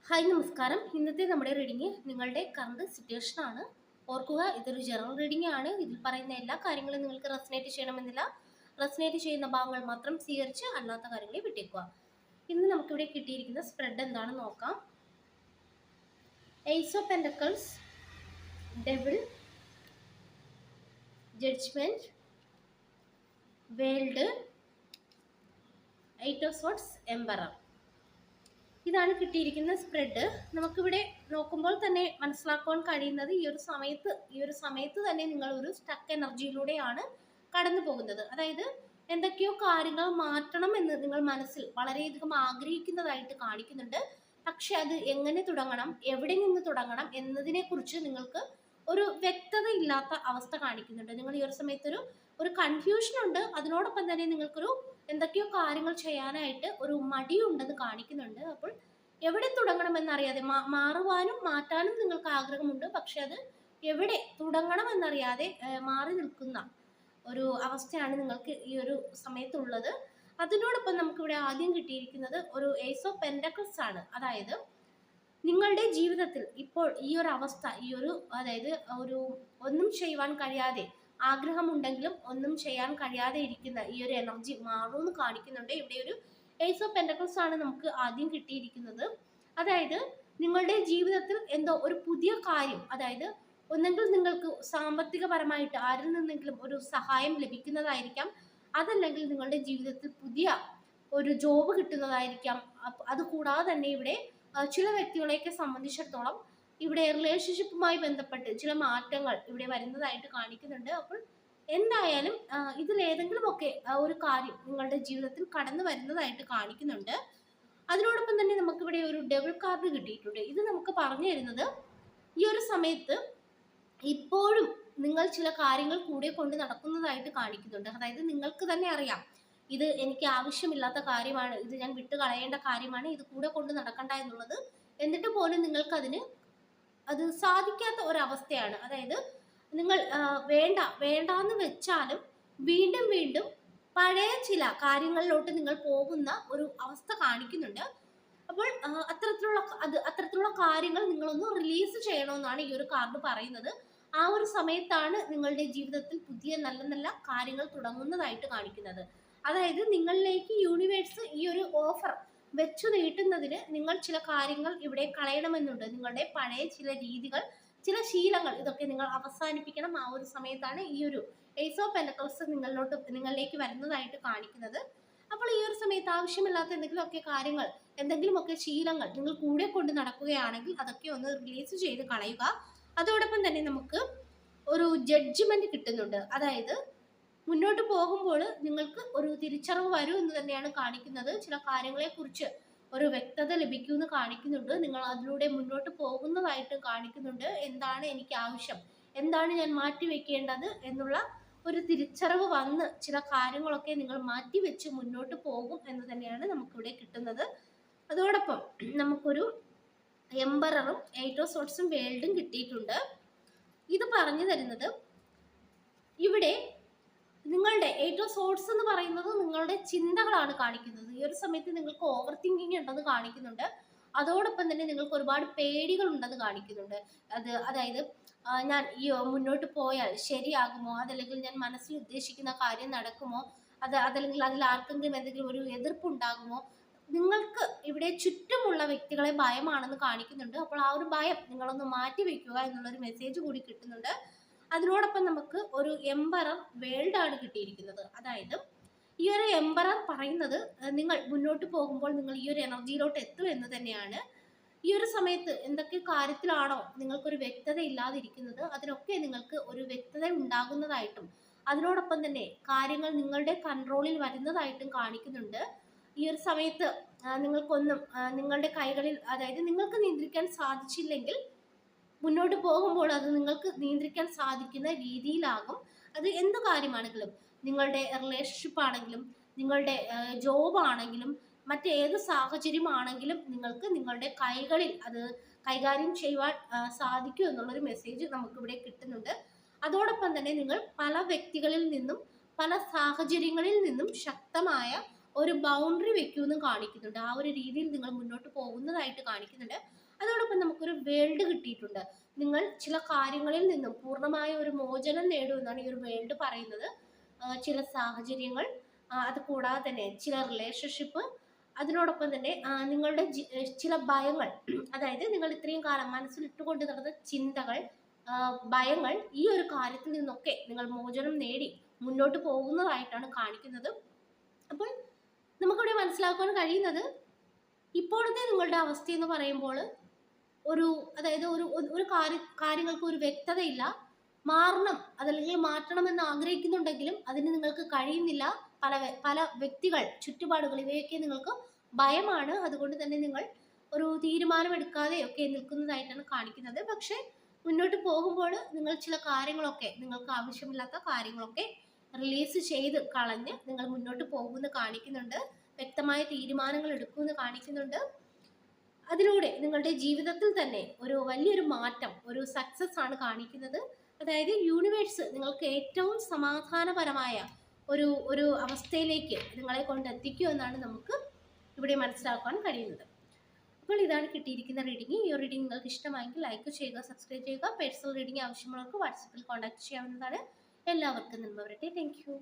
Hi നമസ്കാരം. ഇന്നത്തെ നമ്മുടെ റീഡിംഗ് നിങ്ങളുടെ കറണ്ട് സിറ്റുവേഷൻ ആണ്. ഓർക്കുക, ഇതൊരു ജനറൽ റീഡിംഗ് ആണ്. ഇതിൽ പറയുന്ന എല്ലാ കാര്യങ്ങളും നിങ്ങൾക്ക് റെസനേറ്റ് ചെയ്യണമെന്നില്ല. റെസനേറ്റ് ചെയ്യുന്ന ഭാഗങ്ങൾ മാത്രം സ്വീകരിച്ച് അല്ലാത്ത കാര്യങ്ങളെ വിട്ടേക്കുക. ഇന്ന് നമുക്കിവിടെ കിട്ടിയിരിക്കുന്ന സ്പ്രെഡ് എന്താണെന്ന് നോക്കാം. Ace of pentacles, devil, judgement, world, eight of swords, emperor. ഇതാണ് കിട്ടിയിരിക്കുന്ന സ്പ്രെഡ്. നമുക്കിവിടെ നോക്കുമ്പോൾ തന്നെ മനസ്സിലാക്കാൻ കഴിയുന്നത് ഈ ഒരു സമയത്ത് തന്നെ നിങ്ങൾ ഒരു സ്റ്റക്ക് എനർജിയിലൂടെയാണ് കടന്നു പോകുന്നത്. അതായത് എന്തൊക്കെയോ കാര്യങ്ങൾ മാറ്റണം എന്ന് നിങ്ങൾ മനസ്സിൽ വളരെയധികം ആഗ്രഹിക്കുന്നതായിട്ട് കാണിക്കുന്നുണ്ട്. പക്ഷെ അത് എങ്ങനെ തുടങ്ങണം, എവിടെ നിന്ന് തുടങ്ങണം എന്നതിനെ കുറിച്ച് നിങ്ങൾക്ക് ഒരു വ്യക്തത ഇല്ലാത്ത അവസ്ഥ കാണിക്കുന്നുണ്ട്. നിങ്ങൾ ഈ ഒരു സമയത്ത് ഒരു കൺഫ്യൂഷൻ ഉണ്ട്. അതിനോടൊപ്പം തന്നെ നിങ്ങൾക്കൊരു എന്തൊക്കെയോ കാര്യങ്ങൾ ചെയ്യാനായിട്ട് ഒരു മടിയുണ്ടെന്ന് കാണിക്കുന്നുണ്ട്. അപ്പോൾ എവിടെ തുടങ്ങണമെന്നറിയാതെ മാറുവാനും മാറ്റാനും നിങ്ങൾക്ക് ആഗ്രഹമുണ്ട്. പക്ഷെ അത് എവിടെ തുടങ്ങണം എന്നറിയാതെ മാറി നിൽക്കുന്ന ഒരു അവസ്ഥയാണ് നിങ്ങൾക്ക് ഈ ഒരു സമയത്തുള്ളത്. അതിനോടൊപ്പം നമുക്കിവിടെ ആദ്യം കിട്ടിയിരിക്കുന്നത് ഒരു ഏസ് ഓഫ് പെന്റക്കിൾസ് ആണ്. അതായത് നിങ്ങളുടെ ജീവിതത്തിൽ ഇപ്പോൾ ഈ ഒരു അവസ്ഥ, അതായത് ഒന്നും ചെയ്യുവാൻ കഴിയാതെ, ആഗ്രഹമുണ്ടെങ്കിലും ഒന്നും ചെയ്യാൻ കഴിയാതെ ഇരിക്കുന്ന ഈ ഒരു എനർജി മാറുമെന്ന് കാണിക്കുന്നുണ്ട്. ഇവിടെ ഒരു ഏസ് ഓഫ് പെന്റക്കിൾസ് ആണ് നമുക്ക് ആദ്യം കിട്ടിയിരിക്കുന്നത്. അതായത് നിങ്ങളുടെ ജീവിതത്തിൽ എന്തോ ഒരു പുതിയ കാര്യം, അതായത് ഒന്നെങ്കിൽ നിങ്ങൾക്ക് സാമ്പത്തികപരമായിട്ട് ആരിൽ നിന്നെങ്കിലും ഒരു സഹായം ലഭിക്കുന്നതായിരിക്കാം, അതല്ലെങ്കിൽ നിങ്ങളുടെ ജീവിതത്തിൽ പുതിയ ഒരു ജോബ് കിട്ടുന്നതായിരിക്കാം. അതുകൂടാതെ തന്നെ ഇവിടെ ചില വ്യക്തികളെയൊക്കെ സംബന്ധിച്ചിടത്തോളം ഇവിടെ റിലേഷൻഷിപ്പുമായി ബന്ധപ്പെട്ട് ചില മാറ്റങ്ങൾ ഇവിടെ വരുന്നതായിട്ട് കാണിക്കുന്നുണ്ട്. അപ്പോൾ എന്തായാലും ഇതിലേതെങ്കിലുമൊക്കെ ഒരു കാര്യം നിങ്ങളുടെ ജീവിതത്തിൽ കടന്നു വരുന്നതായിട്ട് കാണിക്കുന്നുണ്ട്. അതിനോടൊപ്പം തന്നെ നമുക്കിവിടെ ഒരു ഡബിൾ കാർഡ് കിട്ടിയിട്ടുണ്ട്. ഇത് നമുക്ക് പറഞ്ഞു തരുന്നത് ഈ ഒരു സമയത്ത് ഇപ്പോഴും നിങ്ങൾ ചില കാര്യങ്ങൾ കൂടെ കൊണ്ട് നടക്കുന്നതായിട്ട് കാണിക്കുന്നുണ്ട്. അതായത് നിങ്ങൾക്ക് തന്നെ അറിയാം, ഇത് എനിക്ക് ആവശ്യമില്ലാത്ത കാര്യമാണ്, ഇത് ഞാൻ വിട്ട് കളയേണ്ട കാര്യമാണ്, ഇത് കൂടെ കൊണ്ട് നടക്കണ്ട എന്നുള്ളത്. എന്നിട്ട് പോലും നിങ്ങൾക്ക് അത് സാധിക്കാത്ത ഒരവസ്ഥയാണ്. അതായത് നിങ്ങൾ വേണ്ടാന്ന് വെച്ചാലും വീണ്ടും വീണ്ടും പഴയ ചില കാര്യങ്ങളിലോട്ട് നിങ്ങൾ പോകുന്ന ഒരു അവസ്ഥ കാണിക്കുന്നുണ്ട്. അപ്പോൾ അത്തരത്തിലുള്ള കാര്യങ്ങൾ നിങ്ങളൊന്ന് റിലീസ് ചെയ്യണമെന്നാണ് ഈ ഒരു കാർഡ് പറയുന്നത്. ആ ഒരു സമയത്താണ് നിങ്ങളുടെ ജീവിതത്തിൽ പുതിയ നല്ല നല്ല കാര്യങ്ങൾ തുടങ്ങുന്നതായിട്ട് കാണിക്കുന്നത്. അതായത് നിങ്ങളിലേക്ക് യൂണിവേഴ്സ് ഈ ഒരു ഓഫർ വെച്ചു നീട്ടുന്നതിന് നിങ്ങൾ ചില കാര്യങ്ങൾ ഇവിടെ കളയണമെന്നുണ്ട്. നിങ്ങളുടെ പഴയ ചില രീതികൾ, ചില ശീലങ്ങൾ, ഇതൊക്കെ നിങ്ങൾ അവസാനിപ്പിക്കണം. ആ ഒരു സമയത്താണ് ഈ ഒരു ഏസ് ഓഫ് പെന്റക്കിൾസ് നിങ്ങളിലേക്ക് വരുന്നതായിട്ട് കാണിക്കുന്നത്. അപ്പോൾ ഈ ഒരു സമയത്ത് ആവശ്യമില്ലാത്ത എന്തെങ്കിലുമൊക്കെ കാര്യങ്ങൾ, എന്തെങ്കിലുമൊക്കെ ശീലങ്ങൾ നിങ്ങൾ കൂടെ കൊണ്ട് നടക്കുകയാണെങ്കിൽ അതൊക്കെ ഒന്ന് റിലീസ് ചെയ്ത് കളയുക. അതോടൊപ്പം തന്നെ നമുക്ക് ഒരു ജഡ്ജ്മെന്റ് കിട്ടുന്നുണ്ട്. അതായത് മുന്നോട്ട് പോകുമ്പോൾ നിങ്ങൾക്ക് ഒരു തിരിച്ചറിവ് വരും എന്ന് തന്നെയാണ് കാണിക്കുന്നത്. ചില കാര്യങ്ങളെ കുറിച്ച് ഒരു വ്യക്തത ലഭിക്കുമെന്ന് കാണിക്കുന്നുണ്ട്. നിങ്ങൾ അതിലൂടെ മുന്നോട്ട് പോകുന്നതായിട്ട് കാണിക്കുന്നുണ്ട്. എന്താണ് എനിക്ക് ആവശ്യം, എന്താണ് ഞാൻ മാറ്റിവെക്കേണ്ടത് എന്നുള്ള ഒരു തിരിച്ചറിവ് വന്ന് ചില കാര്യങ്ങളൊക്കെ നിങ്ങൾ മാറ്റിവെച്ച് മുന്നോട്ട് പോകും എന്ന് തന്നെയാണ് നമുക്കിവിടെ കിട്ടുന്നത്. അതോടൊപ്പം നമുക്കൊരു എംപററും എയ്റ്റ് ഓഫ് സോർഡ്സും വേൾഡും കിട്ടിയിട്ടുണ്ട്. ഇത് പറഞ്ഞു തരുന്നത് ഇവിടെ നിങ്ങളുടെ എയ്റ്റ് ഓഫ് സോർഡ്സ് എന്ന് പറയുന്നത് നിങ്ങളുടെ ചിന്തകളാണ് കാണിക്കുന്നത്. ഈ ഒരു സമയത്ത് നിങ്ങൾക്ക് ഓവർ തിങ്കിങ് ഉണ്ടെന്ന് കാണിക്കുന്നുണ്ട്. അതോടൊപ്പം തന്നെ നിങ്ങൾക്ക് ഒരുപാട് പേടികൾ ഉണ്ടെന്ന് കാണിക്കുന്നുണ്ട്. അതായത് ഞാൻ മുന്നോട്ട് പോയാൽ ശരിയാകുമോ, അതല്ലെങ്കിൽ ഞാൻ മനസ്സിൽ ഉദ്ദേശിക്കുന്ന കാര്യം നടക്കുമോ, അതല്ലെങ്കിൽ അതിൽ ആർക്കെങ്കിലും എന്തെങ്കിലും ഒരു എതിർപ്പുണ്ടാകുമോ. നിങ്ങൾക്ക് ഇവിടെ ചുറ്റുമുള്ള വ്യക്തികളെ ഭയമാണെന്ന് കാണിക്കുന്നുണ്ട്. അപ്പോൾ ആ ഒരു ഭയം നിങ്ങളൊന്ന് മാറ്റി വെക്കുക എന്നുള്ളൊരു മെസ്സേജ് കൂടി കിട്ടുന്നുണ്ട്. അതിനോടൊപ്പം നമുക്ക് ഒരു എംപറർ വേൾഡ് ആണ് കിട്ടിയിരിക്കുന്നത്. അതായത് ഈ ഒരു എംപറർ പറയുന്നത് നിങ്ങൾ മുന്നോട്ട് പോകുമ്പോൾ നിങ്ങൾ ഈ ഒരു എനർജിയിലോട്ട് എത്തും എന്ന് തന്നെയാണ്. ഈ ഒരു സമയത്ത് എന്തൊക്കെ കാര്യത്തിലാണോ നിങ്ങൾക്കൊരു വ്യക്തത ഇല്ലാതിരിക്കുന്നത്, അതിനൊക്കെ നിങ്ങൾക്ക് ഒരു വ്യക്തത ഉണ്ടാകുന്നതായിട്ടും അതിനോടൊപ്പം തന്നെ കാര്യങ്ങൾ നിങ്ങളുടെ കൺട്രോളിൽ വരുന്നതായിട്ടും കാണിക്കുന്നുണ്ട്. ഈ ഒരു സമയത്ത് നിങ്ങൾക്കൊന്നും നിങ്ങളുടെ കൈകളിൽ, അതായത് നിങ്ങൾക്ക് നിയന്ത്രിക്കാൻ സാധിച്ചില്ലെങ്കിൽ മുന്നോട്ട് പോകുമ്പോൾ അത് നിങ്ങൾക്ക് നിയന്ത്രിക്കാൻ സാധിക്കുന്ന രീതിയിലാകും. അത് എന്ത് കാര്യമാണെങ്കിലും, നിങ്ങളുടെ റിലേഷൻഷിപ്പ് ആണെങ്കിലും, നിങ്ങളുടെ ജോബ് ആണെങ്കിലും, മറ്റേത് സാഹചര്യമാണെങ്കിലും നിങ്ങൾക്ക് നിങ്ങളുടെ കൈകളിൽ അത് കൈകാര്യം ചെയ്യുവാൻ സാധിക്കും എന്നുള്ളൊരു മെസ്സേജ് നമുക്കിവിടെ കിട്ടുന്നുണ്ട്. അതോടൊപ്പം തന്നെ നിങ്ങൾ പല വ്യക്തികളിൽ നിന്നും പല സാഹചര്യങ്ങളിൽ നിന്നും ശക്തമായ ഒരു ബൗണ്ടറി വെക്കുമെന്നും കാണിക്കുന്നുണ്ട്. ആ ഒരു രീതിയിൽ നിങ്ങൾ മുന്നോട്ട് പോകുന്നതായിട്ട് കാണിക്കുന്നുണ്ട്. അതോടൊപ്പം നമുക്കൊരു വേൾഡ് കിട്ടിയിട്ടുണ്ട്. നിങ്ങൾ ചില കാര്യങ്ങളിൽ നിന്നും പൂർണ്ണമായ ഒരു മോചനം നേടുമെന്നാണ് ഈ ഒരു വേൾഡ് പറയുന്നത്. ചില സാഹചര്യങ്ങൾ, അത് കൂടാതെ തന്നെ ചില റിലേഷൻഷിപ്പ്, അതിനോടൊപ്പം തന്നെ നിങ്ങളുടെ ചില ഭയങ്ങൾ, അതായത് നിങ്ങൾ ഇത്രയും കാലം മനസ്സിലിട്ടുകൊണ്ട് നടന്ന ചിന്തകൾ, ഭയങ്ങൾ, ഈ ഒരു കാര്യത്തിൽ നിന്നൊക്കെ നിങ്ങൾ മോചനം നേടി മുന്നോട്ട് പോകുന്നതായിട്ടാണ് കാണിക്കുന്നത്. അപ്പോൾ നമുക്കിവിടെ മനസ്സിലാക്കാൻ കഴിയുന്നത്, ഇപ്പോഴത്തെ നിങ്ങളുടെ അവസ്ഥ എന്ന് പറയുമ്പോൾ അതായത് ഒരു കാര്യങ്ങൾക്ക് ഒരു വ്യക്തതയില്ല. മാറണം, അതല്ലെങ്കിൽ മാറ്റണമെന്ന് ആഗ്രഹിക്കുന്നുണ്ടെങ്കിലും അതിന് നിങ്ങൾക്ക് കഴിയുന്നില്ല. പല വ്യക്തികൾ, ചുറ്റുപാടുകൾ, ഇവയൊക്കെ നിങ്ങൾക്ക് ഭയമാണ്. അതുകൊണ്ട് തന്നെ നിങ്ങൾ ഒരു തീരുമാനമെടുക്കാതെ ഒക്കെ നിൽക്കുന്നതായിട്ടാണ് കാണിക്കുന്നത്. പക്ഷെ മുന്നോട്ട് പോകുമ്പോൾ നിങ്ങൾ ചില കാര്യങ്ങളൊക്കെ, നിങ്ങൾക്ക് ആവശ്യമില്ലാത്ത കാര്യങ്ങളൊക്കെ റിലീസ് ചെയ്ത് കളഞ്ഞ് നിങ്ങൾ മുന്നോട്ട് പോകുമെന്ന് കാണിക്കുന്നുണ്ട്. വ്യക്തമായ തീരുമാനങ്ങൾ എടുക്കുമെന്ന് കാണിക്കുന്നുണ്ട്. അതിലൂടെ നിങ്ങളുടെ ജീവിതത്തിൽ തന്നെ ഒരു വലിയൊരു മാറ്റം, ഒരു സക്സസ് ആണ് കാണിക്കുന്നത്. അതായത് യൂണിവേഴ്സ് നിങ്ങൾക്ക് ഏറ്റവും സമാധാനപരമായ ഒരു അവസ്ഥയിലേക്ക് നിങ്ങളെ കൊണ്ടെത്തിക്കുമെന്നാണ് നമുക്ക് ഇവിടെ മനസ്സിലാക്കാൻ കഴിയുന്നത്. അപ്പോൾ ഇതാണ് കിട്ടിയിരിക്കുന്ന റീഡിംഗ്. ഈ റീഡിംഗ് നിങ്ങൾക്ക് ഇഷ്ടമായെങ്കിൽ ലൈക്ക് ചെയ്യുക, സബ്സ്ക്രൈബ് ചെയ്യുക. പേഴ്സണൽ റീഡിംഗ് ആവശ്യമുള്ളവർക്ക് വാട്സപ്പിൽ കോൺടാക്ട് ചെയ്യാവുന്നതാണ്. എല്ലാവർക്കും നന്മ വരട്ടെ. Thank you.